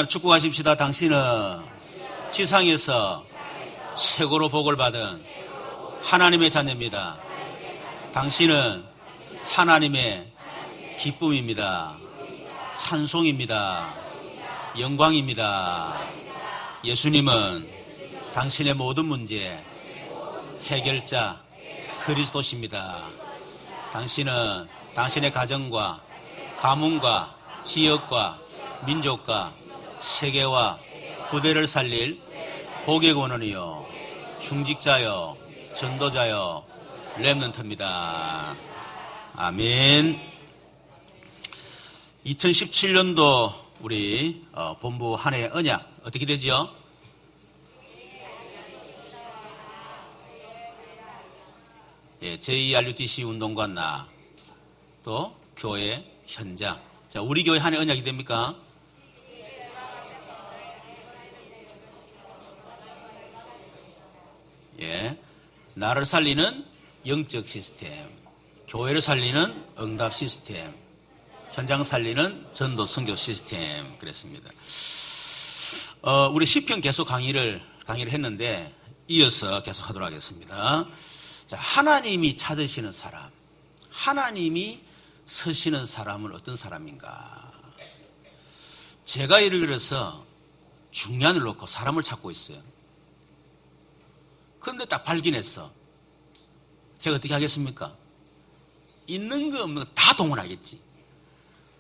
축복하십시다. 당신은 지상에서 최고로 복을 받은 하나님의 자녀입니다. 당신은 하나님의 기쁨입니다. 찬송입니다. 영광입니다. 예수님은 당신의 모든 문제의 해결자 그리스도십니다. 당신은 당신의 가정과 가문과 지역과 민족과 세계와 후대를 살릴 복의 권원이요 중직자요 전도자요 렘넌트입니다. 아멘. 2017년도 우리 본부 한 해 언약 어떻게 되죠? 예, JRUTC 운동과 나, 또 교회 현장. 자, 우리 교회 한 해 언약이 됩니까? 예, 나를 살리는 영적 시스템, 교회를 살리는 응답 시스템, 현장 살리는 전도 선교 시스템 그랬습니다. 우리 시편 계속 강의를 했는데 이어서 계속 하도록 하겠습니다. 자, 하나님이 찾으시는 사람, 하나님이 서시는 사람은 어떤 사람인가? 제가 예를 들어서 중년을 놓고 사람을 찾고 있어요. 그런데 딱 발견했어. 제가 어떻게 하겠습니까? 있는 거 없는 거 다 동원하겠지.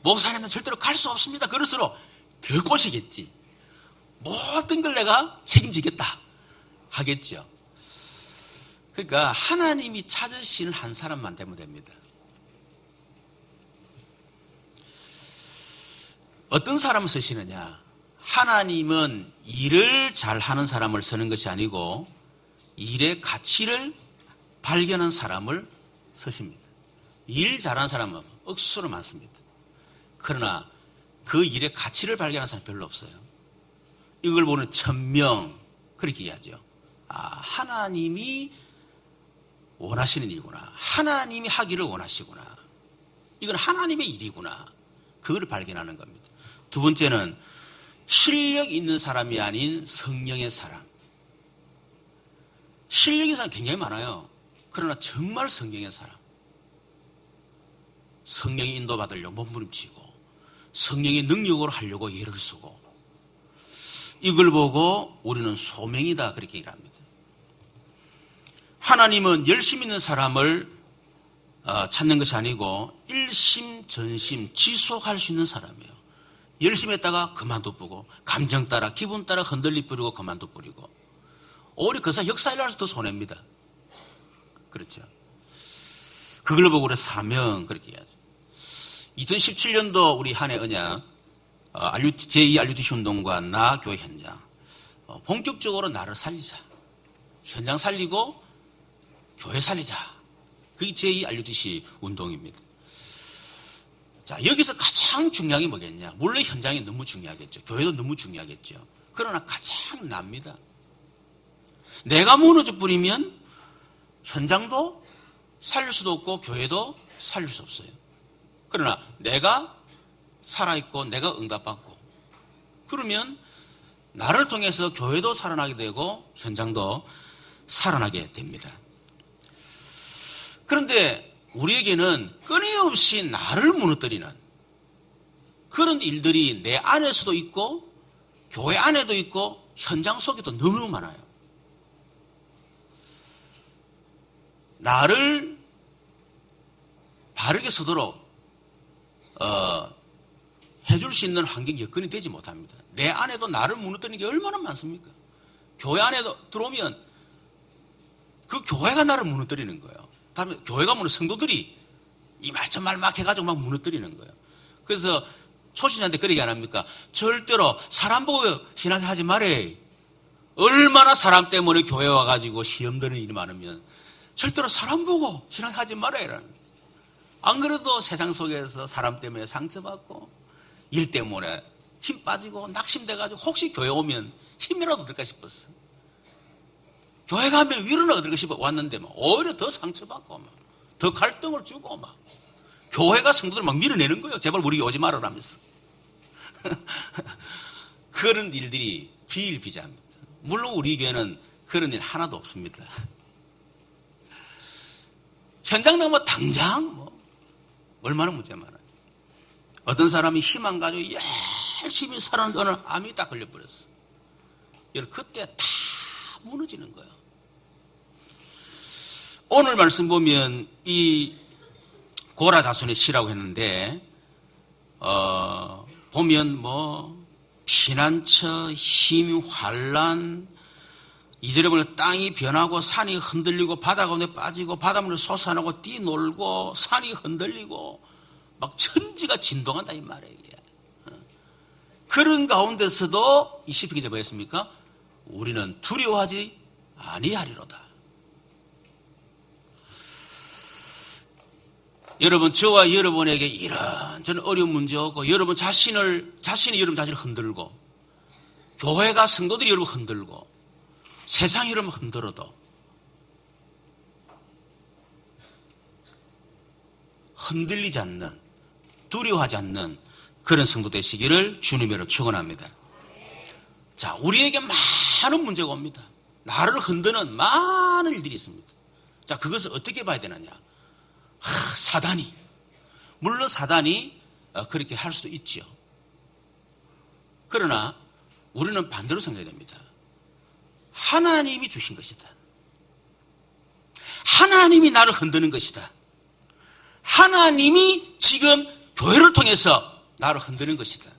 목사님은 절대로 갈 수 없습니다. 그럴수록 더 꼬시겠지. 모든 걸 내가 책임지겠다 하겠죠. 그러니까 하나님이 찾으시는 한 사람만 되면 됩니다. 어떤 사람을 쓰시느냐? 하나님은 일을 잘하는 사람을 쓰는 것이 아니고 일의 가치를 발견한 사람을 쓰십니다. 일 잘하는 사람은 억수로 많습니다. 그러나 그 일의 가치를 발견한 사람이 별로 없어요. 이걸 보는 천명 그렇게 이해하죠. 하나님이 원하시는 일이구나. 하나님이 하기를 원하시구나. 이건 하나님의 일이구나. 그걸 발견하는 겁니다. 두 번째는 실력 있는 사람이 아닌 성령의 사람. 실력 있는 사람 굉장히 많아요. 그러나 정말 성령의 사람. 성령이 인도받으려고 몸부림치고 성령의 능력으로 하려고 예를 쓰고 이걸 보고 우리는 소명이다 그렇게 얘기를 합니다. 하나님은 열심 있는 사람을 찾는 것이 아니고 일심전심 지속할 수 있는 사람이에요. 열심히 했다가 그만둬 뿌고 감정 따라 기분 따라 흔들리 뿌리고 그만둬 뿌리고 오히려 그 사람 역사일로 해서 더 손해입니다. 그렇죠. 그걸 보고 우리 사명 그렇게 해야죠. 2017년도 우리 한 해 언약 제2RUTC 운동과 나 교회 현장 본격적으로 나를 살리자. 현장 살리고 교회 살리자. 그게 제2RUTC 운동입니다. 자, 여기서 가장 중요한 게 뭐겠냐? 물론 현장이 너무 중요하겠죠. 교회도 너무 중요하겠죠. 그러나 가장 납니다. 내가 무너져 버리면 현장도 살릴 수도 없고 교회도 살릴 수 없어요. 그러나 내가 살아있고 내가 응답받고 그러면 나를 통해서 교회도 살아나게 되고 현장도 살아나게 됩니다. 그런데 우리에게는 끊임없이 나를 무너뜨리는 그런 일들이 내 안에서도 있고 교회 안에도 있고 현장 속에도 너무 많아요. 나를 바르게 서도록 해줄 수 있는 환경 여건이 되지 못합니다. 내 안에도 나를 무너뜨리는 게 얼마나 많습니까? 교회 안에도 들어오면 그 교회가 나를 무너뜨리는 거예요. 다음에 교회가 무너뜨리는 성도들이 이 말 저 말 막 해가지고 막 무너뜨리는 거예요. 그래서 초신자한테 그러게 안 합니까? 절대로 사람 보고 신앙생활 하지 말래. 얼마나 사람 때문에 교회 와가지고 시험 드는 일이 많으면 절대로 사람 보고 신앙하지 말아야. 안 그래도 세상 속에서 사람 때문에 상처받고 일 때문에 힘 빠지고 낙심돼가지고 혹시 교회 오면 힘이라도 얻을까 싶었어. 교회 가면 위로는 얻을까 싶어 왔는데 막 오히려 더 상처받고 막 더 갈등을 주고 막 교회가 성도들 막 밀어내는 거예요. 제발 우리 오지 말아라면서. 그런 일들이 비일비재합니다. 물론 우리 교회는 그런 일 하나도 없습니다. 현장 나가면 당장 얼마나 문제 많아요. 어떤 사람이 희망 가지고 열심히 살았는데 오늘 암이 딱 걸려버렸어. 여러분 그때 다 무너지는 거예요. 오늘 말씀 보면 이 고라 자손의 시라고 했는데 보면 피난처, 힘, 환란, 이절에 보면 땅이 변하고 산이 흔들리고 바다 가운데 빠지고 바닷물이 솟아나고 뛰놀고 산이 흔들리고 막 천지가 진동한다 이 말이에요. 그런 가운데서도 이 시편 기자 뭐였습니까? 우리는 두려워하지 아니하리로다. 여러분 저와 여러분에게 이런저런 어려운 문제가 오고 여러분 자신이 여러분 자신을 흔들고 교회가 성도들이 여러분 흔들고 세상이 여러분 흔들어도 흔들리지 않는 두려워하지 않는 그런 성도 되시기를 주님으로 축원합니다. 자, 우리에게 많은 문제가 옵니다. 나를 흔드는 많은 일들이 있습니다. 자, 그것을 어떻게 봐야 되느냐? 사단이 물론 사단이 그렇게 할 수도 있죠. 그러나 우리는 반대로 생각해야 됩니다. 하나님이 주신 것이다. 하나님이 나를 흔드는 것이다. 하나님이 지금 교회를 통해서 나를 흔드는 것이다.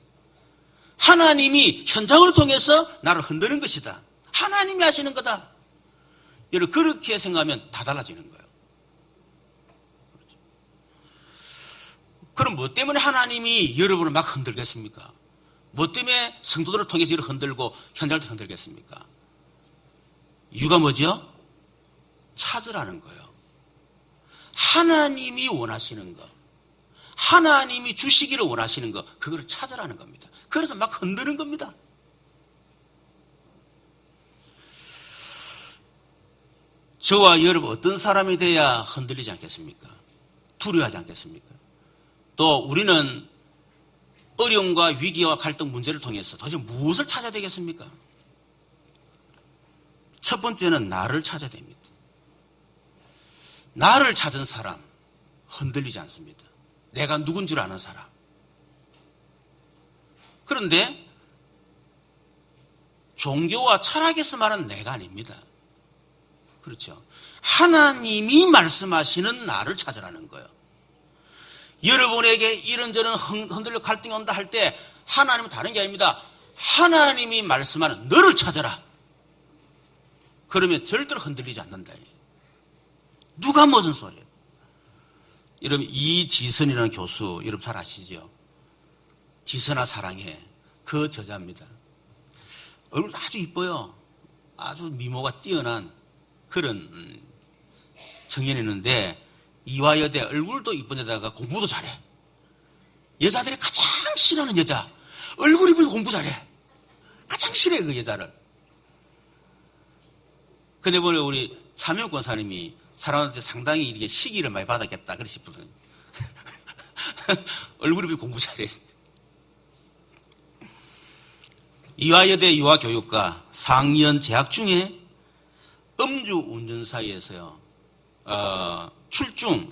하나님이 현장을 통해서 나를 흔드는 것이다. 하나님이 하시는 거다. 여러분 그렇게 생각하면 다 달라지는 거예요. 그럼 뭐 때문에 하나님이 여러분을 막 흔들겠습니까? 뭐 때문에 성도들을 통해서 여러분을 흔들고 현장을 흔들겠습니까? 이유가 뭐죠? 찾으라는 거예요. 하나님이 원하시는 거, 하나님이 주시기를 원하시는 거, 그걸 찾으라는 겁니다. 그래서 막 흔드는 겁니다. 저와 여러분 어떤 사람이 돼야 흔들리지 않겠습니까? 두려워하지 않겠습니까? 또 우리는 어려움과 위기와 갈등 문제를 통해서 도대체 무엇을 찾아야 되겠습니까? 첫 번째는 나를 찾아야 됩니다. 나를 찾은 사람 흔들리지 않습니다. 내가 누군 줄 아는 사람. 그런데 종교와 철학에서 말하는 내가 아닙니다. 그렇죠. 하나님이 말씀하시는 나를 찾으라는 거예요. 여러분에게 이런저런 흔들려 갈등이 온다 할 때 하나님은 다른 게 아닙니다. 하나님이 말씀하는 너를 찾아라. 그러면 절대로 흔들리지 않는다. 누가 무슨 소리예요? 여러분 이지선이라는 교수 여러분 잘 아시죠? 지선아 사랑해 그 저자입니다. 얼굴도 아주 이뻐요. 아주 미모가 뛰어난 그런 청년이었는데 이화여대 얼굴도 이쁜 여자가 공부도 잘해. 여자들이 가장 싫어하는 여자. 얼굴 이쁘고 공부 잘해. 가장 싫어해 그 여자를. 근데 우리 차명 권사님이 사람한테 상당히 이렇게 시기를 많이 받았겠다 그러시거든요. 얼굴 이쁘고 공부 잘해. 이화여대 유아교육과 4학년 재학 중에 음주운전사이에서요. 7중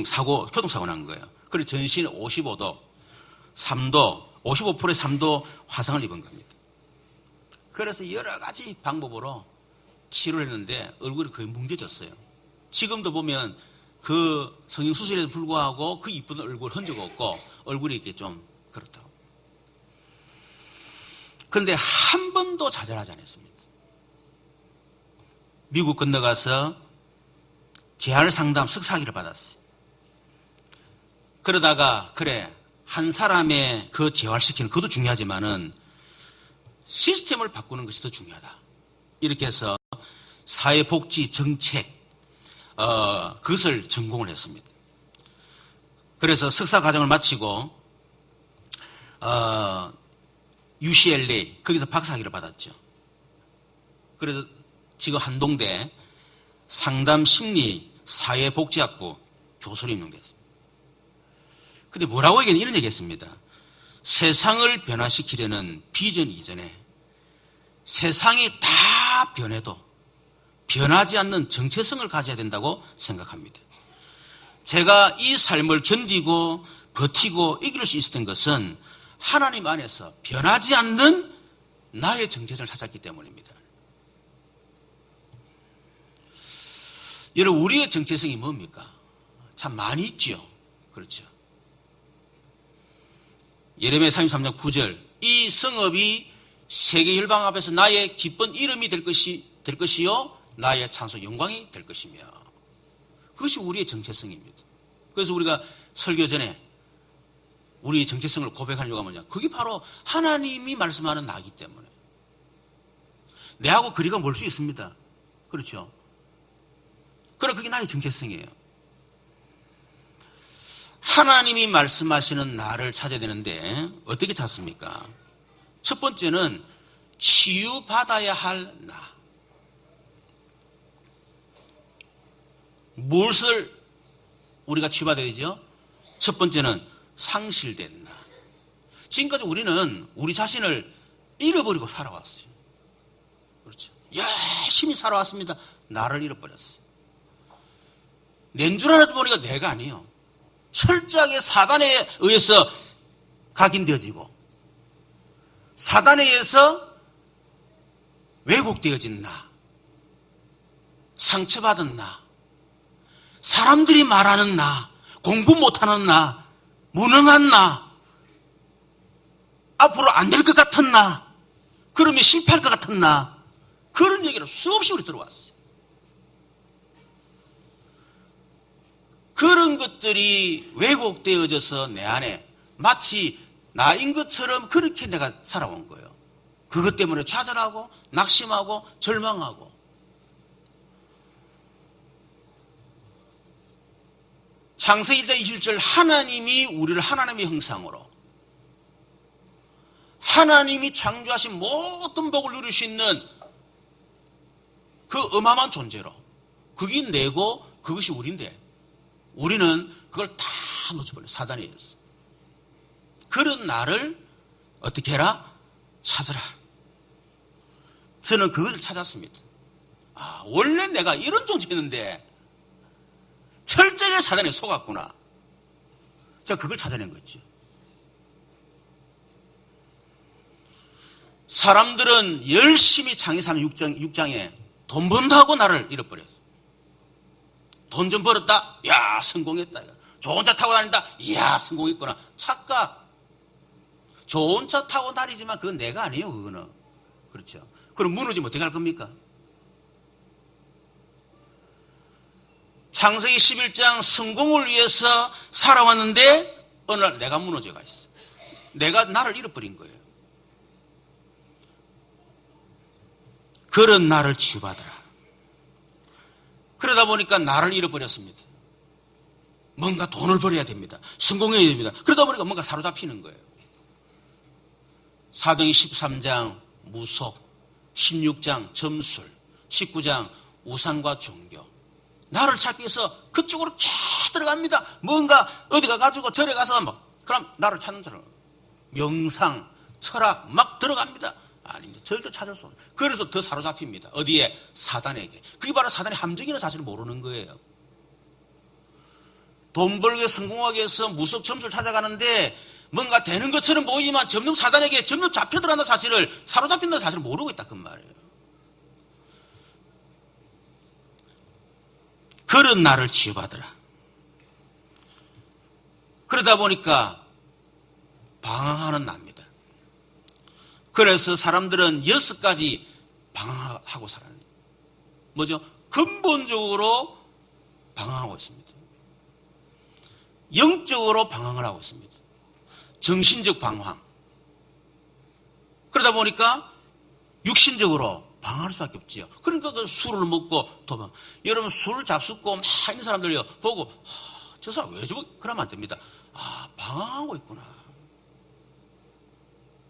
사고, 교통사고 난 거예요. 그래서 전신 55도, 55%의 3도 화상을 입은 겁니다. 그래서 여러 가지 방법으로 치료를 했는데 얼굴이 거의 뭉개졌어요. 지금도 보면 그 성형수술에도 불구하고 그 이쁜 얼굴 흔적 없고 얼굴이 이렇게 좀 그렇다고. 그런데 한 번도 좌절하지 않았습니다. 미국 건너가서 재활 상담 석사학위를 받았어요. 그러다가 그래 한 사람의 그 재활시키는 그것도 중요하지만은 시스템을 바꾸는 것이 더 중요하다. 이렇게 해서 사회복지 정책 그것을 전공을 했습니다. 그래서 석사 과정을 마치고 UCLA 거기서 박사학위를 받았죠. 그래서 지금 한동대 상담심리 사회복지학부 교수로 임명됐습니다. 근데 뭐라고 얘기는 이런 얘기 했습니다. 세상을 변화시키려는 비전 이전에 세상이 다 변해도 변하지 않는 정체성을 가져야 된다고 생각합니다. 제가 이 삶을 견디고 버티고 이길 수 있었던 것은 하나님 안에서 변하지 않는 나의 정체성을 찾았기 때문입니다. 여러분, 우리의 정체성이 뭡니까? 참 많이 있지요. 그렇죠. 예레미야 33장 9절, 이 성읍이 세계 열방 앞에서 나의 기쁜 이름이 될 것이요 나의 찬송 영광이 될 것이며, 그것이 우리의 정체성입니다. 그래서 우리가 설교 전에 우리의 정체성을 고백하려고 하면 그게 바로 하나님이 말씀하는 나이기 때문에 내하고 거리가 멀 수 있습니다. 그렇죠. 그러나 그게 나의 정체성이에요. 하나님이 말씀하시는 나를 찾아야 되는데 어떻게 찾습니까? 첫 번째는 치유받아야 할 나. 무엇을 우리가 치유받아야 되죠? 첫 번째는 상실된 나. 지금까지 우리는 우리 자신을 잃어버리고 살아왔어요. 그렇죠. 열심히 살아왔습니다. 나를 잃어버렸어요. 낸 줄 알아도 보니까 내가 아니에요. 철저하게 사단에 의해서 각인되어지고 사단에 의해서 왜곡되어진 나, 상처받은 나, 사람들이 말하는 나, 공부 못하는 나, 무능한 나, 앞으로 안 될 것 같은 나, 그러면 실패할 것 같은 나, 그런 얘기를 수없이 우리 들어왔어요. 그런 것들이 왜곡되어져서 내 안에 마치 나인 것처럼 그렇게 내가 살아온 거예요. 그것 때문에 좌절하고 낙심하고 절망하고. 창세기 1장 21절, 하나님이 우리를 하나님의 형상으로, 하나님이 창조하신 모든 복을 누릴 수 있는 그 어마어마한 존재로, 그게 내고 그것이 우리인데 우리는 그걸 다 놓쳐버려요. 사단에 의해서. 그런 나를 어떻게 해라? 찾으라. 저는 그것을 찾았습니다. 원래 내가 이런 존재였는데 철저하게 사단에 속았구나. 제가 그걸 찾아낸 거죠. 사람들은 열심히 장애사는 6장에 돈 번다고 나를 잃어버렸어. 돈 좀 벌었다? 야, 성공했다. 좋은 차 타고 다닌다? 이야, 성공했구나. 착각. 좋은 차 타고 다니지만 그건 내가 아니에요, 그거는. 그렇죠. 그럼 무너지면 어떻게 할 겁니까? 창세기 11장 성공을 위해서 살아왔는데 어느 날 내가 무너져가 있어. 내가 나를 잃어버린 거예요. 그런 나를 치유받으라. 그러다 보니까 나를 잃어버렸습니다. 뭔가 돈을 벌어야 됩니다. 성공해야 됩니다. 그러다 보니까 뭔가 사로잡히는 거예요. 사도행전 13장 무속, 16장 점술, 19장 우상과 종교. 나를 찾기 위해서 그쪽으로 계속 들어갑니다. 뭔가 어디 가가지고 절에 가서 그럼 나를 찾는 사람. 명상, 철학 막 들어갑니다. 아닙니다. 절대 찾을 수 없어요. 그래서 더 사로잡힙니다. 어디에? 사단에게. 그게 바로 사단의 함정이라는 사실을 모르는 거예요. 돈 벌게 성공하기 위해서 무속 점수를 찾아가는데 뭔가 되는 것처럼 보이지만 점점 사단에게 점점 잡혀들어간다는 사실을, 사로잡힌다는 사실을 모르고 있다 그 말이에요. 그런 나를 치유받으라. 그러다 보니까 방황하는 납니다. 그래서 사람들은 6가지 방황하고 살아요. 뭐죠? 근본적으로 방황하고 있습니다. 영적으로 방황을 하고 있습니다. 정신적 방황. 그러다 보니까 육신적으로 방황할 수밖에 없지요. 그러니까 그 술을 먹고 도망. 여러분 술 잡숫고 막 있는 사람들요 보고 저 사람 왜 저거? 그러면 안 됩니다. 방황하고 있구나.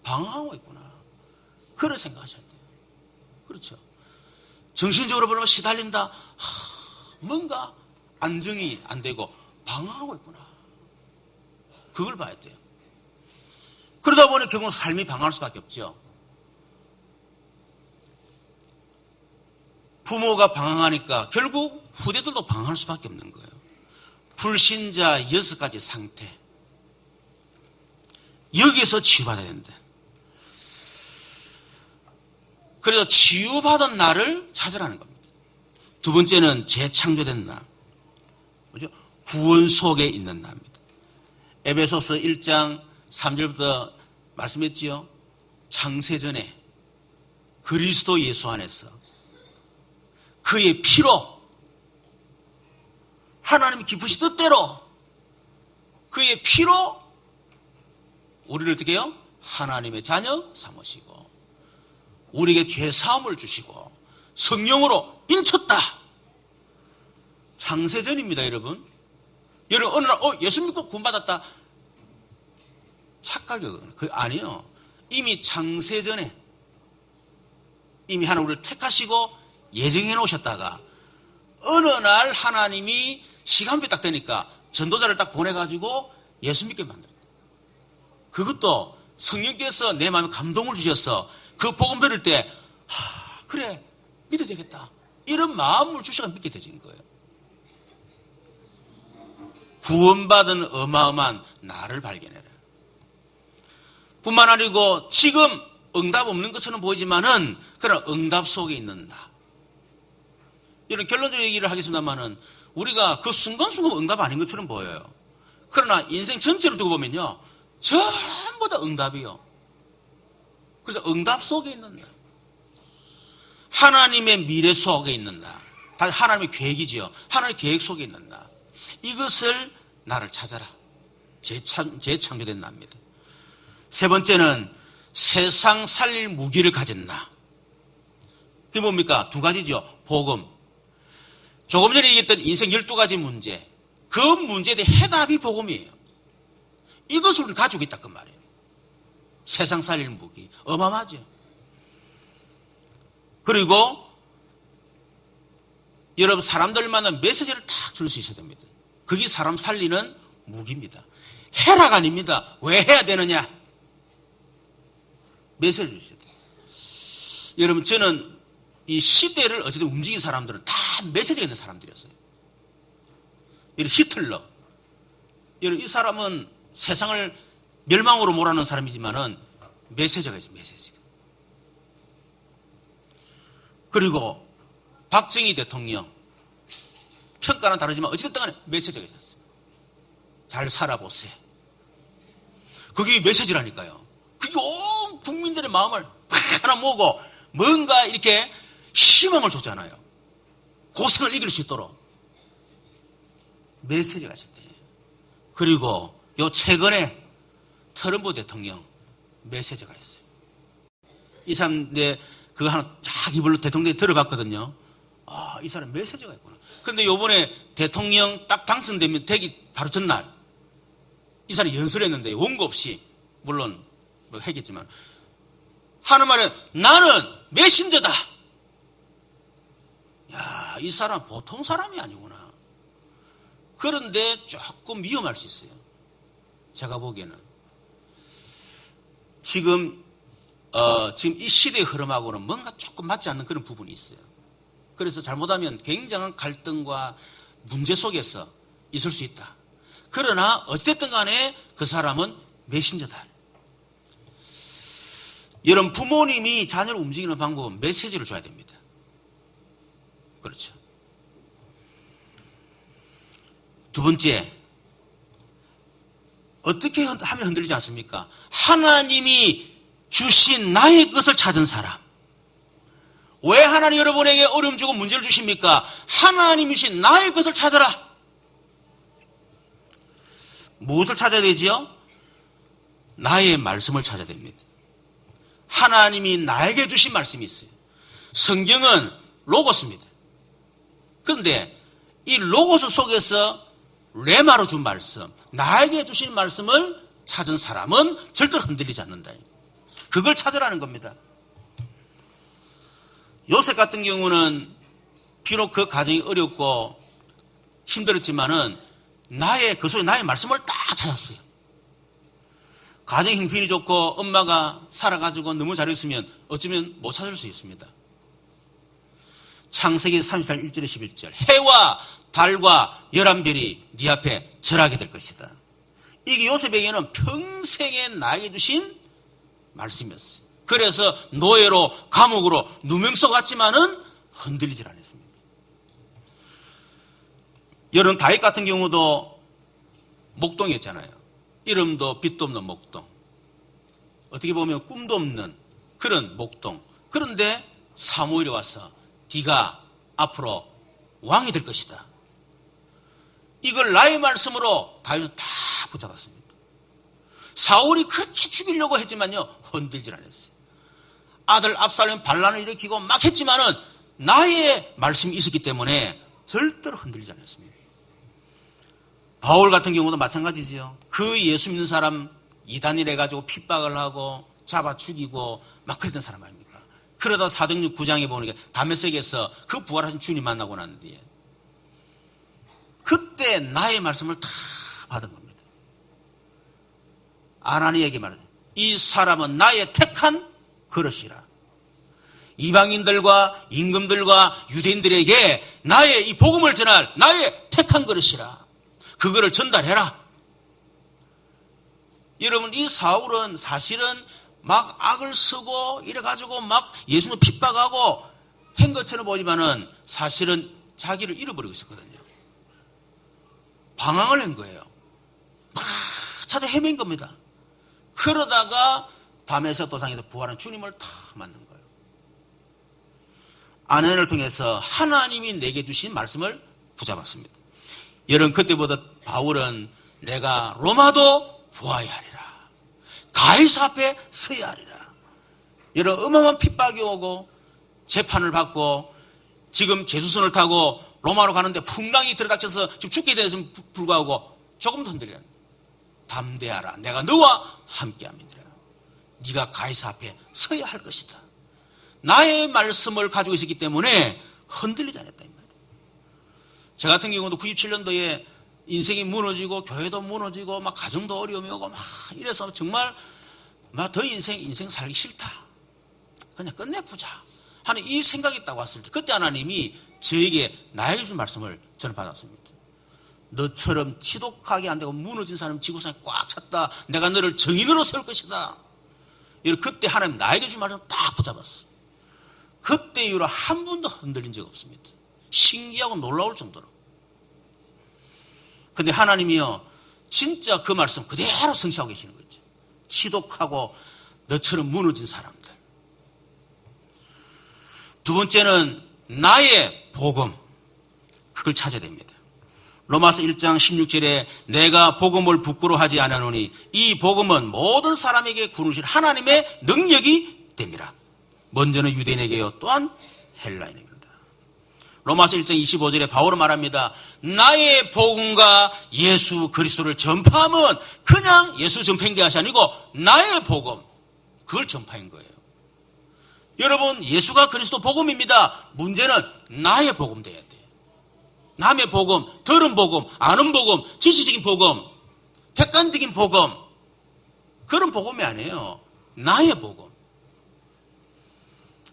방황하고 있구나. 그런 생각하셔야 돼요. 그렇죠. 정신적으로 보면 시달린다. 뭔가 안정이 안 되고 방황하고 있구나. 그걸 봐야 돼요. 그러다 보니 결국 삶이 방황할 수밖에 없죠. 부모가 방황하니까 결국 후대들도 방황할 수밖에 없는 거예요. 불신자 6가지 상태. 여기서 치유받아야 된다. 그래서 치유받은 나를 찾으라는 겁니다. 두 번째는 재창조된 나. 뭐죠? 구원 속에 있는 나입니다. 에베소서 1장 3절부터 말씀했지요. 창세전에 그리스도 예수 안에서 그의 피로 하나님이 기쁘신 뜻대로 그의 피로 우리를 어떻게 해요? 하나님의 자녀 삼으시고 우리에게 죄 사함을 주시고 성령으로 인쳤다. 창세전입니다, 여러분. 여러분 어느 날 예수 믿고 구원받았다. 착각이요. 아니요. 이미 창세전에 이미 하나님 우리를 택하시고 예정해 놓으셨다가 어느 날 하나님이 시간표 딱 되니까 전도자를 딱 보내가지고 예수 믿게 만듭니다. 그것도 성령께서 내 마음에 감동을 주셔서 그 복음 들을 때 그래 믿어도 되겠다 이런 마음을 주셔서 믿게 되신 거예요. 구원받은 어마어마한 나를 발견해라. 뿐만 아니고 지금 응답 없는 것처럼 보이지만은 그러나 응답 속에 있는 나. 이런 결론적인 얘기를 하겠습니다만은 우리가 그 순간순간 응답 아닌 것처럼 보여요. 그러나 인생 전체를 두고 보면요. 전부 다 응답이요. 그래서 응답 속에 있는 나. 하나님의 미래 속에 있는 나. 다 하나님의 계획이지요. 하나님의 계획 속에 있는 나. 이것을 나를 찾아라. 재창조된 나입니다. 세 번째는 세상 살릴 무기를 가진 나. 그게 뭡니까? 두 가지죠. 복음. 조금 전에 얘기했던 인생 12가지 문제. 그 문제에 대해 해답이 복음이에요. 이것을 우리가 가지고 있다 그 말이에요. 세상 살릴 무기. 어마어마하죠. 그리고 여러분 사람들 만난 메시지를 딱 줄 수 있어야 됩니다. 그게 사람 살리는 무기입니다. 해라가 아닙니다. 왜 해야 되느냐? 메시지를 주셔야 돼요. 여러분 저는 이 시대를 어쨌든 움직인 사람들은 다 메시지가 있는 사람들이었어요. 이런 히틀러. 여러분 이 사람은 세상을 멸망으로 몰아넣은 사람이지만은 메시지가 있어요. 메시지가. 그리고 박정희 대통령 평가는 다르지만 어쨌든 간에 메시지가 있었어요. 잘 살아보세요. 그게 메시지라니까요. 그게 온 국민들의 마음을 팍 하나 모으고 뭔가 이렇게 희망을 줬잖아요. 고생을 이길 수 있도록 메시지가 있었대요. 그리고 요 최근에 트럼프 대통령 메시지가 있어요. 이 사람 내 그거 하나 쫙 이불로 대통령이 들어봤거든요. 아, 이 사람 메시지가 있구나. 근데 요번에 대통령 딱 당선되면 되기 바로 전날 이 사람이 연설했는데 원고 없이 물론 뭐 했겠지만 하는 말은 나는 메신저다. 야, 이 사람 보통 사람이 아니구나. 그런데 조금 위험할 수 있어요. 제가 보기에는 지금 이 시대의 흐름하고는 뭔가 조금 맞지 않는 그런 부분이 있어요. 그래서 잘못하면 굉장한 갈등과 문제 속에서 있을 수 있다. 그러나 어쨌든 간에 그 사람은 메신저다. 여러분 부모님이 자녀를 움직이는 방법은 메시지를 줘야 됩니다. 그렇죠. 두 번째, 어떻게 하면 흔들리지 않습니까? 하나님이 주신 나의 것을 찾은 사람. 왜 하나님 여러분에게 어려움 주고 문제를 주십니까? 하나님이 주신 나의 것을 찾아라. 무엇을 찾아야 되지요? 나의 말씀을 찾아야 됩니다. 하나님이 나에게 주신 말씀이 있어요. 성경은 로고스입니다. 그런데 이 로고스 속에서 레마로 준 말씀, 나에게 주신 말씀을 찾은 사람은 절대로 흔들리지 않는다. 그걸 찾으라는 겁니다. 요셉 같은 경우는 비록 그 가정이 어렵고 힘들었지만은 그 속에 나의 말씀을 딱 찾았어요. 가정 형편이 좋고 엄마가 살아가지고 너무 잘했으면 어쩌면 못 찾을 수 있습니다. 창세기 34장 1절에 11절 해와 달과 11별이 네 앞에 절하게 될 것이다. 이게 요셉에게는 평생에 나에게 주신 말씀이었어요. 그래서 노예로 감옥으로 누명서 같지만은 흔들리질 않았습니다. 여러분 다윗 같은 경우도 목동이었잖아요. 이름도 빛도 없는 목동. 어떻게 보면 꿈도 없는 그런 목동. 그런데 사무엘이 와서 네가 앞으로 왕이 될 것이다. 이걸 나의 말씀으로 다윗은 다 붙잡았습니다. 사울이 그렇게 죽이려고 했지만요 흔들질 않았어요. 아들 압살롬 반란을 일으키고 막 했지만은 나의 말씀이 있었기 때문에 절대로 흔들리지 않았습니다. 바울 같은 경우도 마찬가지죠. 그 예수 믿는 사람 이단이라 해가지고 핍박을 하고 잡아 죽이고 막 그랬던 사람 아닙니까? 그러다 사도행전 9장에 보니까 다메섹에서 그 부활하신 주님 만나고 난 뒤에 그때 나의 말씀을 다 받은 겁니다. 아나니에게 말하죠. 이 사람은 나의 택한 그릇이라. 이방인들과 임금들과 유대인들에게 나의 이 복음을 전할 나의 택한 그릇이라. 그거를 전달해라. 여러분 이 사울은 사실은 막 악을 쓰고 이래가지고 막 예수님을 핍박하고 한 것처럼 보지만은 사실은 자기를 잃어버리고 있었거든요. 방황을 한 거예요. 막 찾아 헤맨 겁니다. 그러다가 다메섹 도상에서 부활한 주님을 다 만난 거예요. 아내를 통해서 하나님이 내게 주신 말씀을 붙잡았습니다. 여러분 그때보다 바울은 내가 로마도 보아야 하리라. 가이사 앞에 서야 하리라. 여러분 어마어마한 핍박이 오고 재판을 받고 지금 제수선을 타고 로마로 가는데 풍랑이 들이닥쳐서 지금 죽게 되어서 불구하고 조금도 흔들리라. 담대하라. 내가 너와 함께함이니라. 네가 가이사 앞에 서야 할 것이다. 나의 말씀을 가지고 있었기 때문에 흔들리지 않았다. 저 같은 경우도 97년도에 인생이 무너지고 교회도 무너지고 막 가정도 어려움이 오고 막 이래서 정말 막 더 인생 살기 싫다. 그냥 끝내보자 하는 이 생각이 딱 왔을 때 그때 하나님이 저에게 나에게 준 말씀을 저는 받았습니다. 너처럼 지독하게 안 되고 무너진 사람 지구상에 꽉 찼다. 내가 너를 정인으로 세울 것이다. 그때 하나님 나에게 준 말씀을 딱 붙잡았어. 그때 이후로 한 번도 흔들린 적 없습니다. 신기하고 놀라울 정도로. 근데 하나님이요 진짜 그 말씀 그대로 성취하고 계시는 거죠. 지독하고 너처럼 무너진 사람들. 두 번째는 나의 복음. 그걸 찾아야 됩니다. 로마서 1장 16절에 내가 복음을 부끄러워하지 않으노니 이 복음은 모든 사람에게 구원하실 하나님의 능력이 됩니다. 먼저는 유대인에게요 또한 헬라인에게. 로마서 1장 25절에 바울은 말합니다. 나의 복음과 예수 그리스도를 전파하면 그냥 예수 전파한 것이 아니고 나의 복음, 그걸 전파한 거예요. 여러분 예수가 그리스도 복음입니다. 문제는 나의 복음 돼야 돼요. 남의 복음, 들은 복음, 아는 복음, 지식적인 복음, 객관적인 복음, 그런 복음이 아니에요. 나의 복음.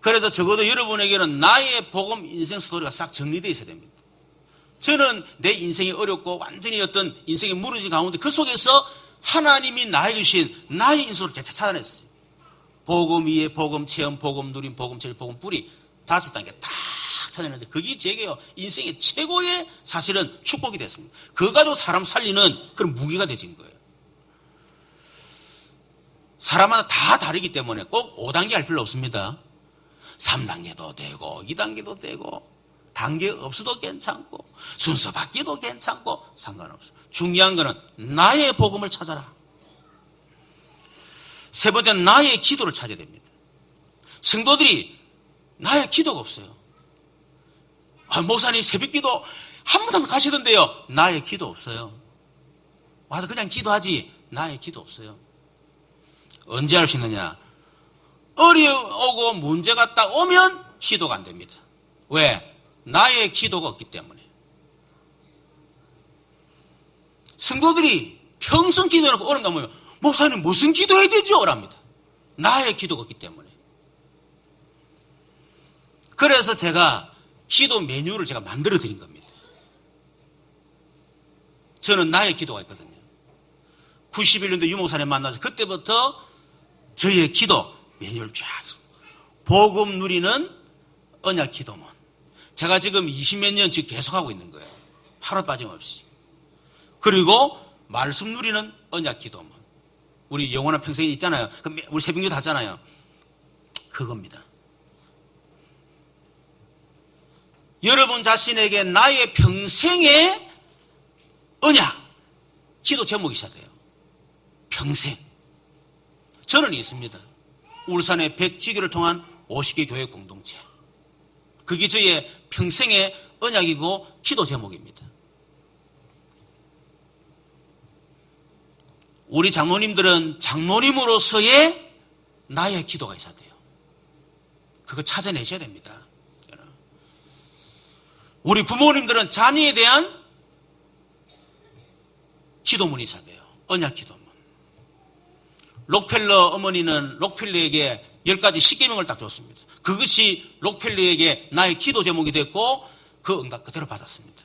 그래서 적어도 여러분에게는 나의 복음 인생 스토리가 싹 정리되어 있어야 됩니다. 저는 내 인생이 어렵고 완전히 어떤 인생이 무너진 가운데 그 속에서 하나님이 나에게 주신 나의 인생을 제가 찾아냈어요. 복음 위에 복음, 체험 복음, 누림 복음, 제일 복음, 뿌리 5단계 딱 찾아냈는데 그게 제게요 인생의 최고의 사실은 축복이 됐습니다. 그거 가지고 사람 살리는 그런 무기가 되진 거예요. 사람마다 다 다르기 때문에 꼭 5단계 할 필요 없습니다. 3단계도 되고 2단계도 되고 단계 없어도 괜찮고 순서 바뀌어도 괜찮고 상관없어. 중요한 거는 나의 복음을 찾아라. 세 번째는 나의 기도를 찾아야 됩니다. 성도들이 나의 기도가 없어요. 목사님 새벽기도 한 번도 가시던데요. 나의 기도 없어요. 와서 그냥 기도하지 나의 기도 없어요. 언제 할 수 있느냐? 어려우고 문제가 딱 오면 기도가 안 됩니다. 왜? 나의 기도가 없기 때문에. 성도들이 평생 기도해놓고 어려움 나오면 목사님 무슨 기도해야 되죠? 랍니다. 나의 기도가 없기 때문에. 그래서 제가 기도 메뉴를 제가 만들어 드린 겁니다. 저는 나의 기도가 있거든요. 91년도 유목사님 만나서 그때부터 저의 기도 메뉴를 쫙 복음 누리는 언약 기도문. 제가 지금 20몇 년 지금 계속하고 있는 거예요. 하루 빠짐없이. 그리고 말씀 누리는 언약 기도문. 우리 영원한 평생이 있잖아요. 우리 새벽기도 하잖아요. 그겁니다. 여러분 자신에게 나의 평생의 언약 기도 제목이 있어야 돼요. 평생. 저는 있습니다. 울산의 100지교를 통한 50개 교회 공동체. 그게 저의 평생의 언약이고 기도 제목입니다. 우리 장로님들은 장로님으로서의 나의 기도가 있어야 돼요. 그거 찾아내셔야 됩니다. 우리 부모님들은 자녀에 대한 기도문이 있어야 돼요. 언약 기도문. 록펠러 어머니는 록펠러에게 10가지 십계명을 딱 줬습니다. 그것이 록펠러에게 나의 기도 제목이 됐고 그 응답 그대로 받았습니다.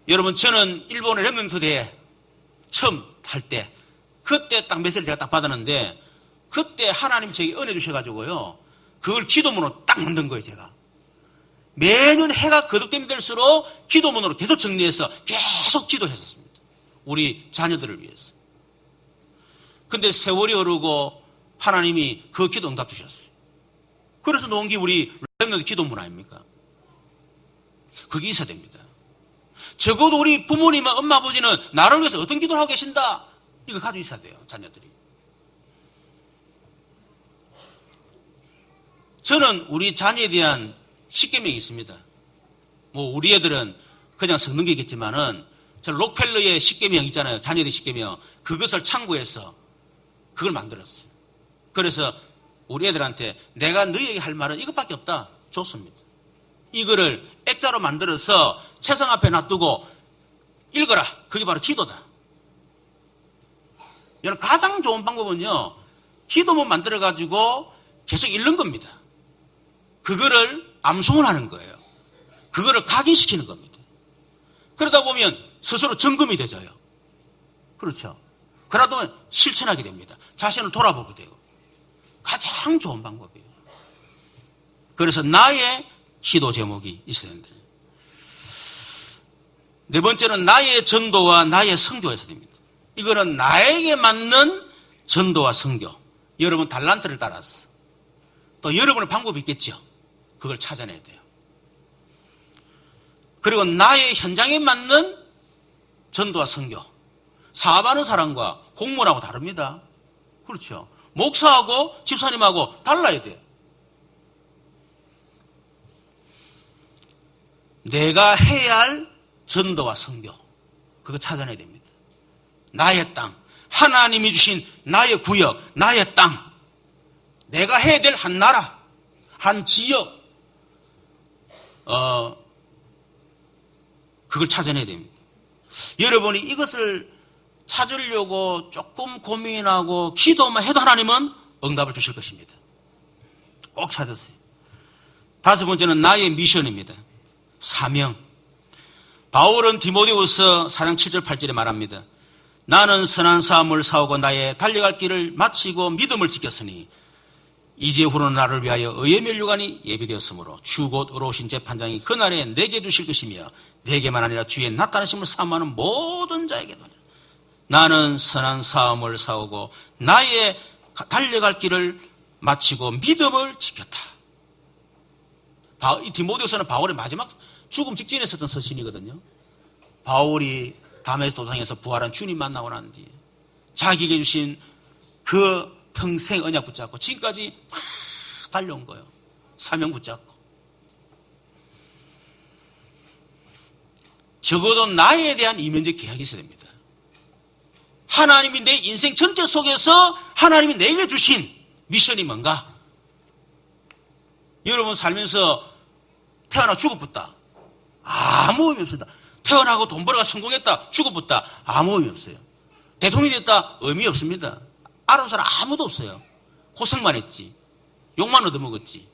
여러분 저는 일본의 렘넌트대에 처음 탈 때 그때 딱 메시지를 제가 딱 받았는데 그때 하나님 저에게 은혜 주셔가지고요. 그걸 기도문으로 딱 만든 거예요. 제가. 매년 해가 거듭되면 될수록 기도문으로 계속 정리해서 계속 기도했었습니다. 우리 자녀들을 위해서. 근데 세월이 흐르고 하나님이 그 기도 응답 주셨어요. 그래서 놓은 게 우리 렘넌트 기도문 아닙니까? 그게 있어야 됩니다. 적어도 우리 부모님과 엄마 아버지는 나를 위해서 어떤 기도를 하고 계신다. 이거 가지고 있어야 돼요. 자녀들이. 저는 우리 자녀에 대한 십계명이 있습니다. 뭐 우리 애들은 그냥 섞는 게 있겠지만은 저 록펠러의 십계명 있잖아요. 자녀의 십계명. 그것을 참고해서 그걸 만들었어요. 그래서 우리 애들한테 내가 너희에게 할 말은 이것밖에 없다. 좋습니다. 이거를 액자로 만들어서 책상 앞에 놔두고 읽어라. 그게 바로 기도다. 여러분 가장 좋은 방법은요. 기도문 만들어가지고 계속 읽는 겁니다. 그거를 암송을 하는 거예요. 그거를 각인시키는 겁니다. 그러다 보면 스스로 점검이 되져요. 그렇죠. 그러다 보면 실천하게 됩니다. 자신을 돌아보게 되고. 가장 좋은 방법이에요. 그래서 나의 기도 제목이 있어야 된다. 네 번째는 나의 전도와 나의 선교가 있어야 됩니다. 이거는 나에게 맞는 전도와 선교. 여러분 달란트를 따라서. 또 여러분의 방법이 있겠죠. 그걸 찾아내야 돼요. 그리고 나의 현장에 맞는 전도와 선교. 사업하는 사람과 공무원하고 다릅니다. 그렇죠. 목사하고 집사님하고 달라야 돼요. 내가 해야 할 전도와 선교. 그거 찾아내야 됩니다. 나의 땅. 하나님이 주신 나의 구역, 나의 땅. 내가 해야 될 한 나라, 한 지역. 그걸 찾아내야 됩니다. 여러분이 이것을 찾으려고 조금 고민하고 기도만 해도 하나님은 응답을 주실 것입니다. 꼭 찾으세요. 다섯 번째는 나의 미션입니다. 사명. 바울은 디모데후서 4장 7절 8절에 말합니다. 나는 선한 삶을 사오고 나의 달려갈 길을 마치고 믿음을 지켰으니 이제 후로는 나를 위하여 의의 면류관이 예비되었으므로 주 곧 의로우신 재판장이 그날에 내게 주실 것이며 내게만 아니라 주의 나타나심을 사모하는 모든 자에게도 나는 선한 삶을 사오고 나의 달려갈 길을 마치고 믿음을 지켰다. 이 디모데후서는 바울의 마지막 죽음 직전에 썼던 서신이거든요. 바울이 다메섹 도상에서 부활한 주님 만나고 난 뒤에 자기에게 주신 그 평생 언약 붙잡고 지금까지 막 달려온 거예요. 사명 붙잡고. 적어도 나에 대한 이면적 계약이 있어야 됩니다. 하나님이 내 인생 전체 속에서 하나님이 내게 주신 미션이 뭔가? 여러분 살면서 태어나 죽어붙다. 아무 의미 없습니다. 태어나고 돈 벌어가 성공했다. 죽어붙다. 아무 의미 없어요. 대통령이 됐다 의미 없습니다. 알아본 사람 아무도 없어요. 고생만 했지. 욕만 얻어먹었지.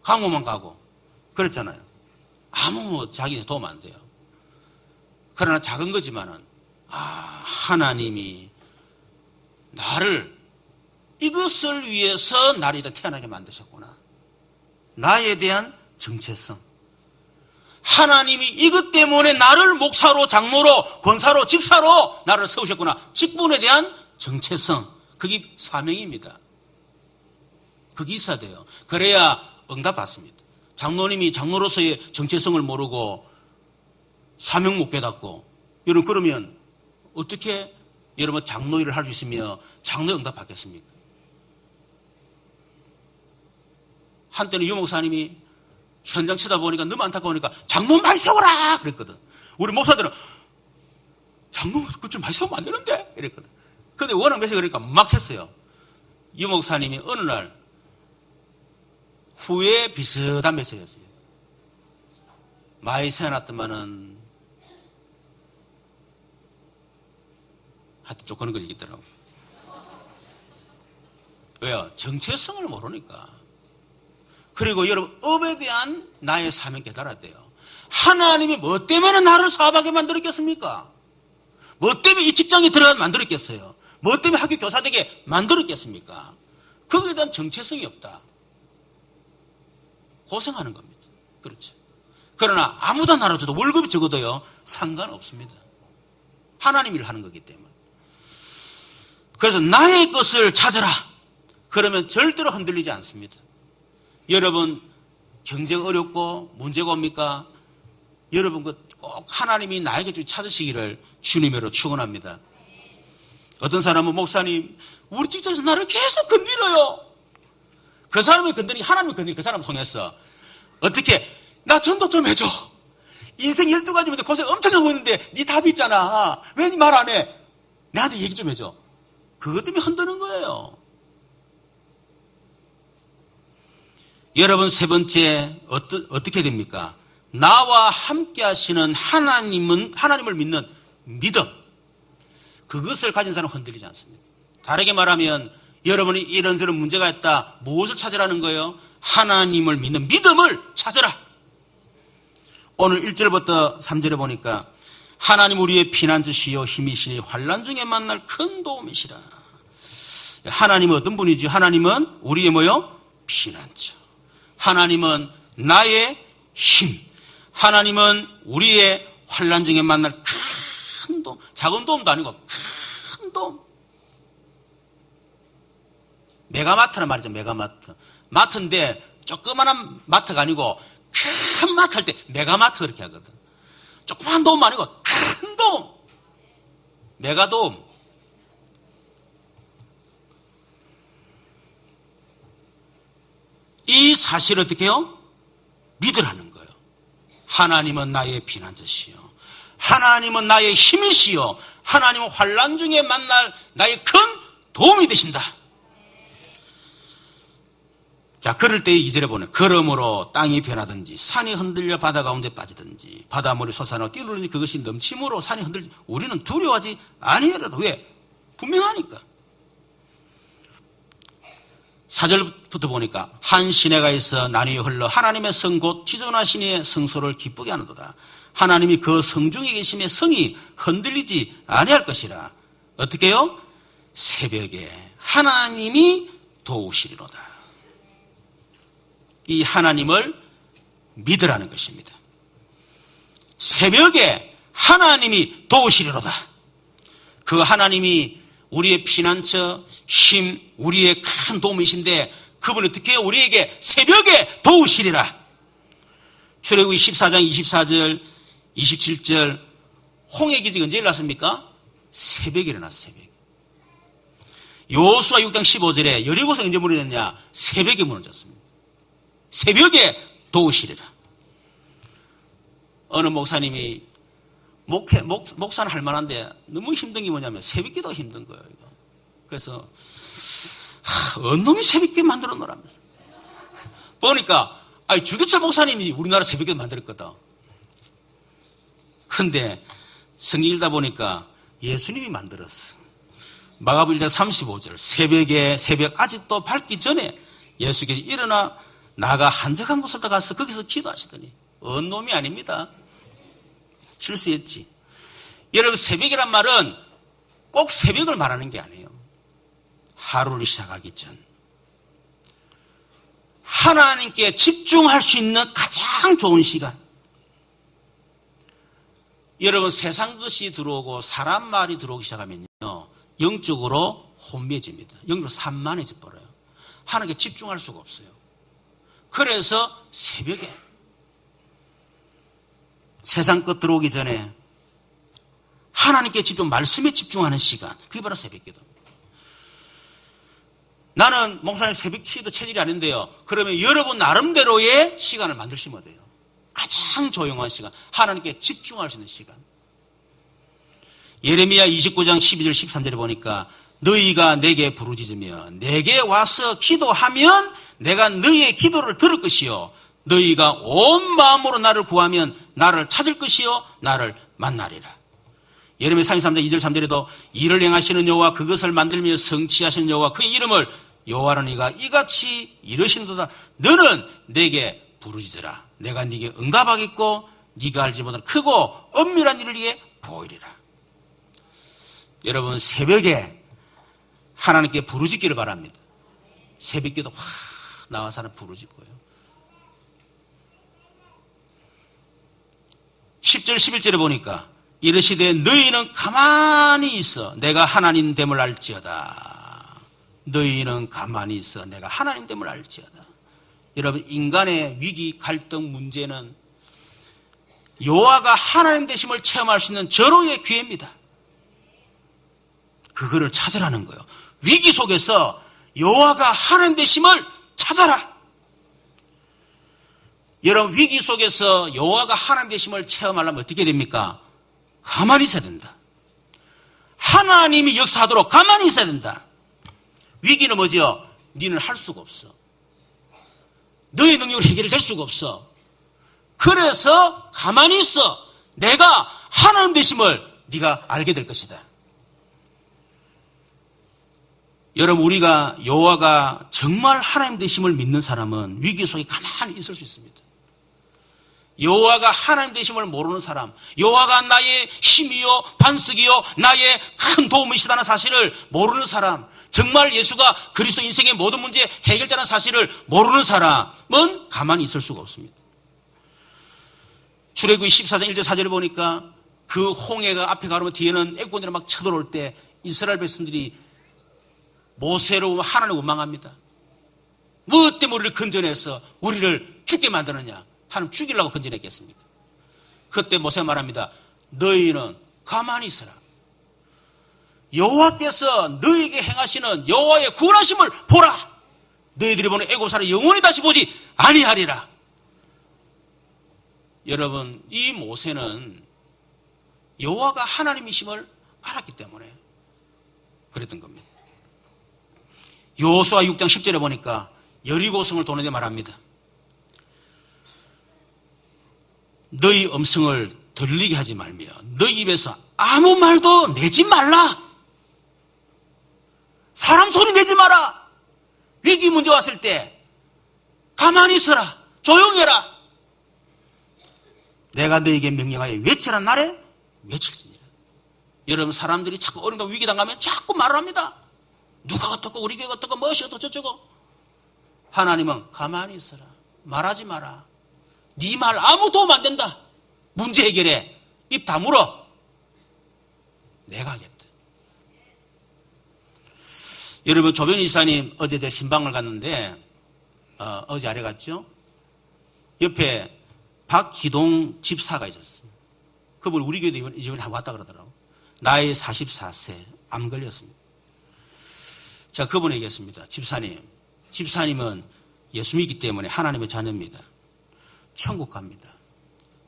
강호만 가고 그랬잖아요. 아무 자기한테 도움 안 돼요. 그러나 작은 거지만은 하나님이 나를 이것을 위해서 나를 태어나게 만드셨구나. 나에 대한 정체성. 하나님이 이것 때문에 나를 목사로, 장로로, 권사로, 집사로 나를 세우셨구나. 직분에 대한 정체성. 그게 사명입니다. 그게 있어야 돼요. 그래야 응답 받습니다. 장로님이 장로로서의 정체성을 모르고 사명 못 깨닫고 여러분 그러면 어떻게 여러분 장로 일을 할 수 있으며 장로 응답 받겠습니까? 한때는 유 목사님이 현장 쳐다보니까 너무 안타까우니까 장로 많이 세워라 그랬거든. 우리 목사들은 장로 좀 많이 세우면 안 되는데 이랬거든. 근데 워낙 메시지 그러니까 막 했어요. 유 목사님이 어느 날 후에 비슷한 메시지였습니다. 많이 세워놨더만은 하여튼 좀 그런 걸 얘기했더라고요. 왜요? 정체성을 모르니까. 그리고 여러분 업에 대한 나의 사명 깨달아야 돼요. 하나님이 뭐 때문에 나를 사업하게 만들었겠습니까? 뭐 때문에 이 직장에 들어가게 만들었겠어요? 뭐 때문에 학교 교사 되게 만들었겠습니까? 거기에 대한 정체성이 없다. 고생하는 겁니다. 그렇죠. 그러나 아무도 나라줘도 월급이 적어도요 상관없습니다. 하나님 일을 하는 거기 때문에. 그래서 나의 것을 찾아라. 그러면 절대로 흔들리지 않습니다. 여러분 경제가 어렵고 문제가 옵니까? 여러분 꼭 하나님이 나에게 좀 찾으시기를 주님으로 축원합니다. 어떤 사람은 목사님 우리 직장에서 나를 계속 건드려요. 그 사람이 건드리니 하나님이 건드리니 그 사람 통해서 어떻게 나 전도 좀 해줘. 인생 12가지인데 고생 엄청 하고 있는데 네 답이 있잖아. 왜 네 말 안 해? 나한테 얘기 좀 해줘. 그것 때문에 흔드는 거예요. 여러분 세 번째 어떻게 됩니까? 나와 함께 하시는 하나님을 믿는 믿음. 그것을 가진 사람은 흔들리지 않습니다. 다르게 말하면 여러분이 이런저런 문제가 있다. 무엇을 찾으라는 거예요? 하나님을 믿는 믿음을 찾으라. 오늘 1절부터 3절에 보니까 하나님 우리의 피난처시요 힘이시니 환난 중에 만날 큰 도움이시라. 하나님은 어떤 분이지? 하나님은 우리의 뭐요? 피난처. 하나님은 나의 힘. 하나님은 우리의 환난 중에 만날 큰 도움. 작은 도움도 아니고 큰 도움. 메가마트란 말이죠. 메가마트. 마트인데 조그만한 마트가 아니고 큰 마트 할 때 메가마트 그렇게 하거든. 조그만 도움 아니고 큰 도움. 메가도움. 이 사실을 어떻게 해요? 믿으라는 거예요. 하나님은 나의 피난처시요. 하나님은 나의 힘이시요. 하나님은 환난 중에 만날 나의 큰 도움이 되신다. 자, 그럴 때 2절에 보면 그러므로 땅이 변하든지 산이 흔들려 바다 가운데 빠지든지 바닷물이 솟아나고 뛰어오르든지 그것이 넘침으로 산이 흔들지 우리는 두려워하지 아니하리로다. 왜? 분명하니까. 4절부터 보니까 한 시내가 있어 나뉘어 흘러 하나님의 성 곧 지존하신 이의 성소를 기쁘게 하는도다. 하나님이 그 성 중에 계심에 성이 흔들리지 아니할 것이라. 어떻게 해요? 새벽에 하나님이 도우시리로다. 이 하나님을 믿으라는 것입니다. 새벽에 하나님이 도우시리로다. 그 하나님이 우리의 피난처, 힘, 우리의 큰 도움이신데 그분이 어떻게 해요? 우리에게 새벽에 도우시리라. 출애굽기 14장 24절, 27절 홍해기지가 언제 일어났습니까? 새벽에 일어났어요. 새벽에. 여호수아 6장 15절에 여리고성 언제 무너졌냐? 새벽에 무너졌습니다. 새벽에 도우시리라. 어느 목사님이 목사는 할 만한데 너무 힘든 게 뭐냐면 새벽기도가 힘든 거예요. 이거. 그래서 어느 놈이 새벽기도 만들어 놓으라면서 보니까 주기철 목사님이 우리나라 새벽기도 만들었거든. 근데 성경 읽다 보니까 예수님이 만들었어. 마가복음 1장 35절 새벽 아직도 밝기 전에 예수께서 일어나 나가 한적한 곳으로 가서 거기서 기도하시더니 언놈이 아닙니다. 실수했지. 여러분 새벽이란 말은 꼭 새벽을 말하는 게 아니에요. 하루를 시작하기 전 하나님께 집중할 수 있는 가장 좋은 시간. 여러분 세상 것이 들어오고 사람 말이 들어오기 시작하면요 영적으로 혼미해집니다. 영적으로 산만해져 버려요. 하나님께 집중할 수가 없어요. 그래서 새벽에 세상 것 들어오기 전에 하나님께 집중, 말씀에 집중하는 시간, 그게 바로 새벽기도. 나는 목사님 새벽 기도 체질이 아닌데요. 그러면 여러분 나름대로의 시간을 만드시면 돼요. 가장 조용한 시간, 하나님께 집중할 수 있는 시간. 예레미야 29장 12절 13절에 보니까 너희가 내게 부르짖으며 내게 와서 기도하면 내가 너희의 기도를 들을 것이요 너희가 온 마음으로 나를 구하면 나를 찾을 것이요 나를 만나리라. 예레미야 33장 2절 3절에도 이를 행하시는 여호와 그것을 만들며 성취하시는 여호와 그의 이름을 여호와는 이가 이같이 이르시는도다. 너는 내게 부르짖으라. 내가 네게 응답하겠고 네가 알지 못하는 크고 엄밀한 일을 네게 보이리라. 여러분 새벽에 하나님께 부르짖기를 바랍니다. 새벽기도 확 나와서 하나 부르짖고요. 10절 11절에 보니까 이르시되 너희는 가만히 있어 내가 하나님 됨을 알지어다. 너희는 가만히 있어 내가 하나님 됨을 알지어다. 여러분 인간의 위기 갈등 문제는 여호와가 하나님 되심을 체험할 수 있는 절호의 기회입니다. 그거를 찾으라는 거예요. 위기 속에서 여호와가 하나님 되심을 찾아라. 여러분 위기 속에서 여호와가 하나님 되심을 체험하려면 어떻게 됩니까? 가만히 있어야 된다. 하나님이 역사하도록 가만히 있어야 된다. 위기는 뭐죠? 너는 할 수가 없어. 너의 능력으로 해결이 될 수가 없어. 그래서 가만히 있어. 내가 하나님 되심을 네가 알게 될 것이다. 여러분 우리가 여호와가 정말 하나님 되심을 믿는 사람은 위기 속에 가만히 있을 수 있습니다. 여호와가 하나님 되심을 모르는 사람, 여호와가 나의 힘이요 반석이요 나의 큰 도움이시다는 사실을 모르는 사람, 정말 예수가 그리스도 인생의 모든 문제 해결자라는 사실을 모르는 사람은 가만히 있을 수가 없습니다. 출애굽기 14장 1절 4절에 보니까 그 홍해가 앞에 가려면 뒤에는 애국군들이 막 쳐들어올 때 이스라엘 백성들이 모세로 하나님을 원망합니다. 뭐 때문에 우리를 건져내서 우리를 죽게 만드느냐. 하나님 죽이려고 건져냈겠습니까? 그때 모세가 말합니다. 너희는 가만히 있어라. 여호와께서 너희에게 행하시는 여호와의 구원하심을 보라. 너희들이 보는 애굽사를 영원히 다시 보지 아니하리라. 여러분 이 모세는 여호와가 하나님이심을 알았기 때문에 그랬던 겁니다. 여호수아 6장 10절에 보니까 여리고성을 도는데 말합니다. 너희 음성을 들리게 하지 말며 너희 입에서 아무 말도 내지 말라. 사람 소리 내지 마라. 위기 문제 왔을 때 가만히 있어라. 조용히 해라. 내가 너에게 명령하여 외치란 날에 외칠지니라. 여러분 사람들이 자꾸 어려운 위기 당하면 자꾸 말을 합니다. 누가 어떻고 우리 교회가 어떻고 무엇이 어떻고 저쩌고. 하나님은 가만히 있어라. 말하지 마라. 네 말 아무 도움 안 된다. 문제 해결에 입 다물어. 내가 하겠다. 여러분 조변희 이사님 어제 제 신방을 갔는데 어제 아래 갔죠. 옆에 박기동 집사가 있었어요. 그분 우리 교회도 이번에 왔다 그러더라고요. 나이 44세 암 걸렸습니다. 제가 그분에게 얘기했습니다. 집사님은 예수 믿기 때문에 하나님의 자녀입니다. 천국 갑니다.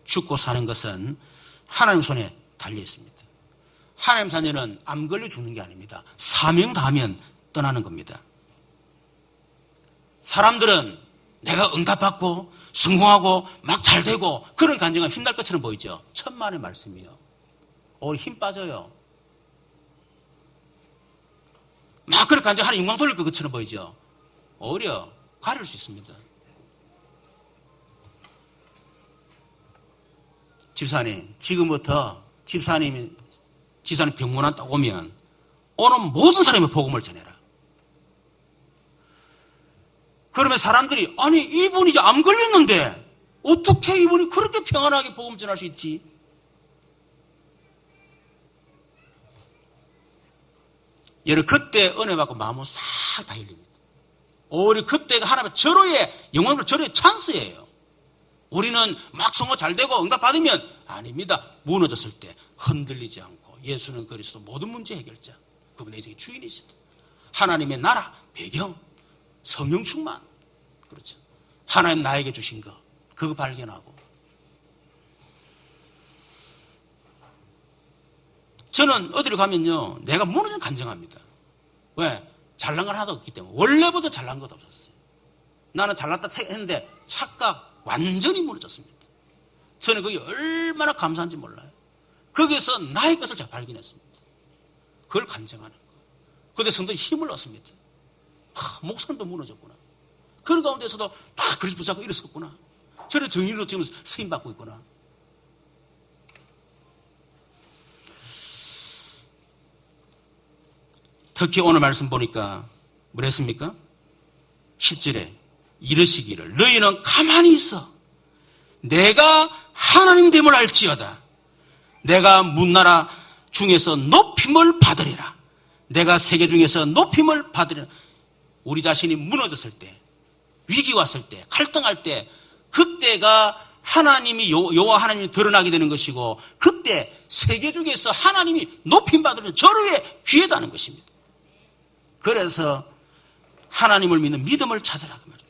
죽고 사는 것은 하나님 손에 달려 있습니다. 하나님 자녀는 암 걸려 죽는 게 아닙니다. 사명 다하면 떠나는 겁니다. 사람들은 내가 응답받고 성공하고 막 잘되고 그런 간증은 힘날 것처럼 보이죠. 천만의 말씀이요. 오히려 힘 빠져요. 막 그렇게 앉아 하나님 영광 돌릴 것처럼 보이죠? 오히려 가릴 수 있습니다. 집사님, 지금부터 지사님 병문안 딱 오면 오는 모든 사람의 복음을 전해라. 그러면 사람들이 아니 이분이 이제 암 걸렸는데 어떻게 이분이 그렇게 평안하게 복음 전할 수 있지? 여러분 그때 은혜 받고 마음은 싹 다 열립니다. 오히려 그때가 하나님의 절호의 영광과 절호의 찬스예요. 우리는 막 성화 잘 되고 응답 받으면 아닙니다. 무너졌을 때 흔들리지 않고 예수는 그리스도 모든 문제 해결자, 그분의 인생의 주인이시다. 하나님의 나라, 배경, 성령 충만, 그렇죠. 하나님 나에게 주신 거 그거 발견하고. 저는 어디를 가면요 내가 무너진 간증합니다. 왜? 잘난 건 하나도 없기 때문에. 원래부터 잘난 것도 없었어요. 나는 잘났다 했는데 착각 완전히 무너졌습니다. 저는 그게 얼마나 감사한지 몰라요. 거기에서 나의 것을 제가 발견했습니다. 그걸 간증하는 거. 그때 성도에 힘을 얻습니다. 목사님도 무너졌구나. 그런 가운데서도 다 그리스도 붙잡고 일어섰구나. 저를 정의로 지금 쓰임받고 있구나. 특히 오늘 말씀 보니까 뭐랬습니까? 10절에 이르시기를 너희는 가만히 있어. 내가 하나님 됨을 알지어다. 내가 문나라 중에서 높임을 받으리라. 내가 세계 중에서 높임을 받으리라. 우리 자신이 무너졌을 때, 위기 왔을 때, 갈등할 때, 그때가 하나님이 여호와 하나님이 드러나게 되는 것이고, 그때 세계 중에서 하나님이 높임 받으는 절호의 기회다는 것입니다. 그래서 하나님을 믿는 믿음을 찾으라 그 말이에요.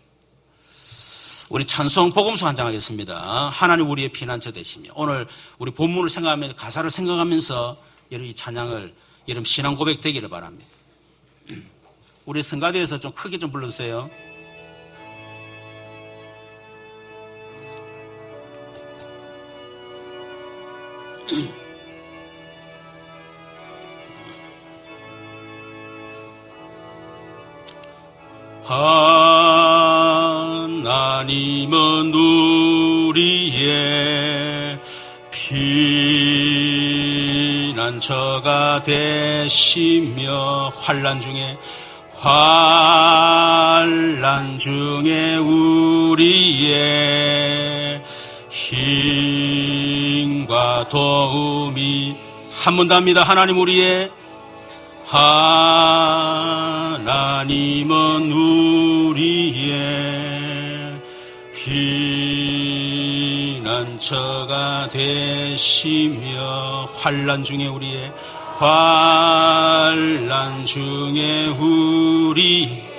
우리 찬송 복음서 한 장 하겠습니다. 하나님 우리의 피난처 되시며. 오늘 우리 본문을 생각하면서 가사를 생각하면서 여러분 이 찬양을 여러분 신앙 고백 되기를 바랍니다. 우리 성가대에서 좀 크게 좀 불러주세요. 하나님은 우리의 피난처가 되시며 환난 중에 우리의 힘과 도움이 한 번 더 합니다. 하나님 우리의 하나님은 우리의 피난처가 되시며 환난 중에 우리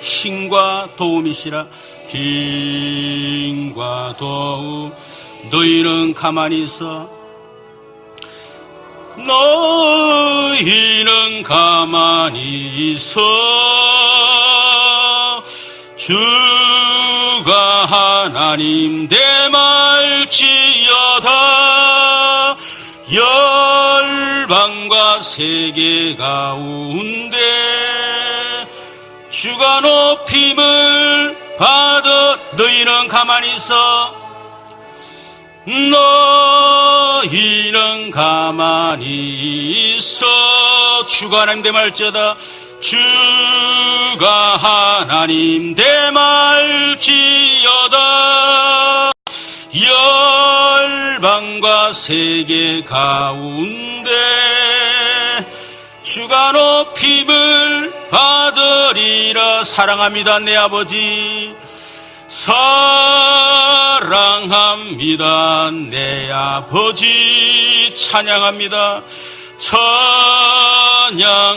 힘과 도움이시라. 힘과 도움. 너희는 가만히 있어. 너희는 가만히 있어. 주가 하나님 됨알지어다. 열방과 세계 가운데 주가 높임을 받아. 너희는 가만히 있어. 너희는 가만히 있어. 주가 하나님 됨알지어다. 주가 하나님 됨알지어다. 열방과 세계 가운데 주가 높임을 받으리라. 사랑합니다 내 아버지. 사랑합니다 내 아버지. 찬양합니다.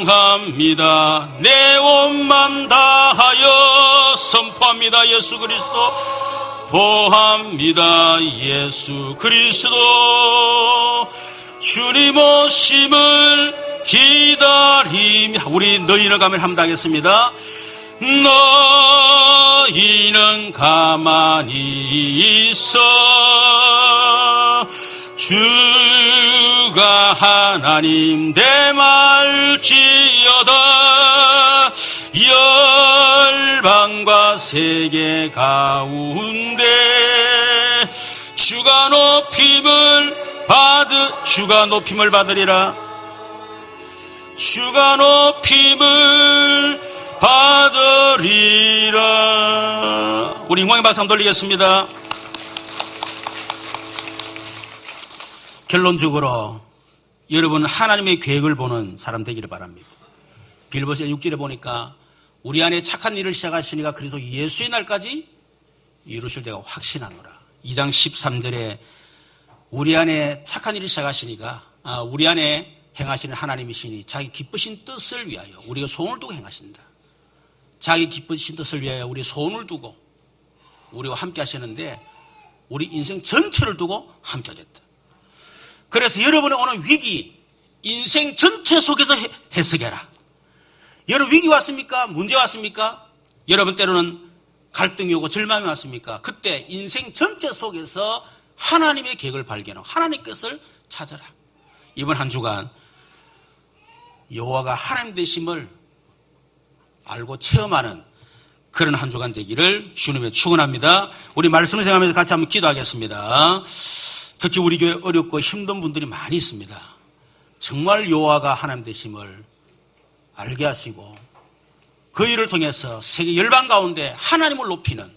찬양합니다. 내 온만 다하여 선포합니다. 예수 그리스도 보합니다. 예수 그리스도 주님 오심을 기다리며. 우리 너희는 가만히 한번 하겠습니다. 너희는 가만히 있어. 주가 하나님 됨알지어다. 땅과 세계 가운데 주가 높임을 받으리라. 주가 높임을 받으리라. 우리 영광의 박수 한번 돌리겠습니다. 결론적으로 여러분 하나님의 계획을 보는 사람 되기를 바랍니다. 빌보서 6절에 보니까 우리 안에 착한 일을 시작하시니까 그리스도 예수의 날까지 이루실 때가 확신하노라. 2장 13절에 우리 안에 착한 일을 시작하시니까 우리 안에 행하시는 하나님이시니 자기 기쁘신 뜻을 위하여 우리가 소원을 두고 행하신다. 자기 기쁘신 뜻을 위하여 우리 소원을 두고 우리와 함께 하시는데 우리 인생 전체를 두고 함께 하겠다. 그래서 여러분의 오는 위기, 인생 전체 속에서 해석해라. 여러분 위기 왔습니까? 문제 왔습니까? 여러분 때로는 갈등이 오고 절망이 왔습니까? 그때 인생 전체 속에서 하나님의 계획을 발견하고 하나님의 뜻을 찾아라. 이번 한 주간 여호와가 하나님 되심을 알고 체험하는 그런 한 주간 되기를 주님의 축원합니다. 우리 말씀을 생각하면서 같이 한번 기도하겠습니다. 특히 우리 교회 어렵고 힘든 분들이 많이 있습니다. 정말 여호와가 하나님 되심을 알게 하시고 그 일을 통해서 세계 열방 가운데 하나님을 높이는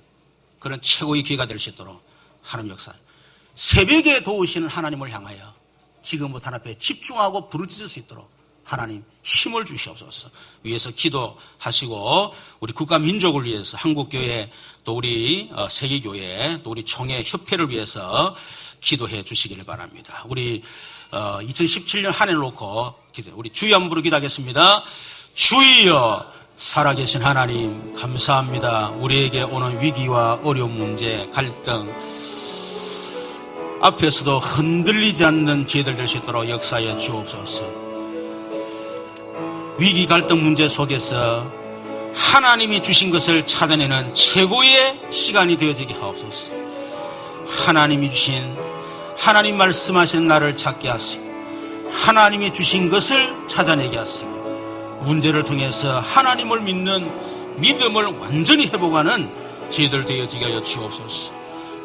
그런 최고의 기회가 될 수 있도록 하나님 역사, 새벽에 도우시는 하나님을 향하여 지금부터 하나님 앞에 집중하고 부르짖을 수 있도록 하나님 힘을 주시옵소서. 위해서 기도하시고 우리 국가 민족을 위해서 한국교회 또 우리 세계교회 또 우리 총회 협회를 위해서 기도해 주시기를 바랍니다. 우리 2017년 한 해를 놓고 우리 주여 한번 부르기도 하겠습니다. 주여 살아계신 하나님 감사합니다. 우리에게 오는 위기와 어려운 문제, 갈등 앞에서도 흔들리지 않는 저희들 될 수 있도록 역사해 주옵소서. 위기 갈등 문제 속에서 하나님이 주신 것을 찾아내는 최고의 시간이 되어지게 하옵소서. 하나님이 주신 하나님 말씀하시는 나를 찾게 하시고 하나님이 주신 것을 찾아내게 하시고 문제를 통해서 하나님을 믿는 믿음을 완전히 회복하는 저희들 되어지게 하여 주옵소서.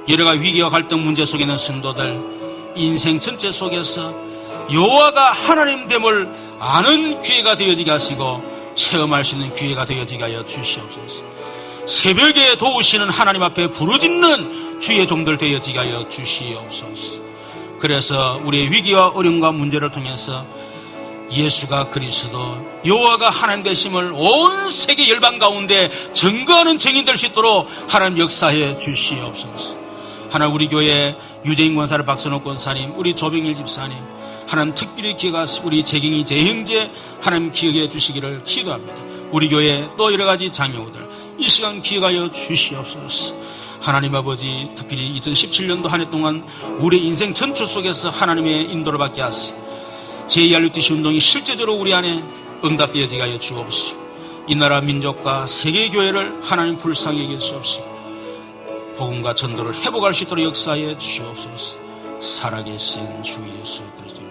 여러 가지 위기와 갈등 문제 속에 있는 성도들 인생 전체 속에서 여호와가 하나님됨을 아는 기회가 되어지게 하시고 체험할 수 있는 기회가 되어지게 하여 주시옵소서. 새벽에 도우시는 하나님 앞에 부르짖는 주의 종들 되어지게 하여 주시옵소서. 그래서 우리의 위기와 어려움과 문제를 통해서 예수가 그리스도 여호와가 하나님 되심을 온 세계 열방 가운데 증거하는 증인 될 수 있도록 하나님 역사해 주시옵소서. 하나님 우리 교회 유재인 권사를 박선옥 권사님 우리 조병일 집사님 하나님 특별히 기억하시고 우리 재경이 재형제 하나님 기억해 주시기를 기도합니다. 우리 교회 또 여러 가지 자녀들 이 시간 기억하여 주시옵소서. 하나님 아버지 특별히 2017년도 한 해 동안 우리 인생 전체 속에서 하나님의 인도를 받게 하시고 제2RUTC 운동이 실제적으로 우리 안에 응답되어지게 하여 주옵시고 이 나라 민족과 세계교회를 하나님 불쌍히 여겨 주옵시고 복음과 전도를 회복할 수 있도록 역사해 주옵소서. 살아계신 주 예수 그리스도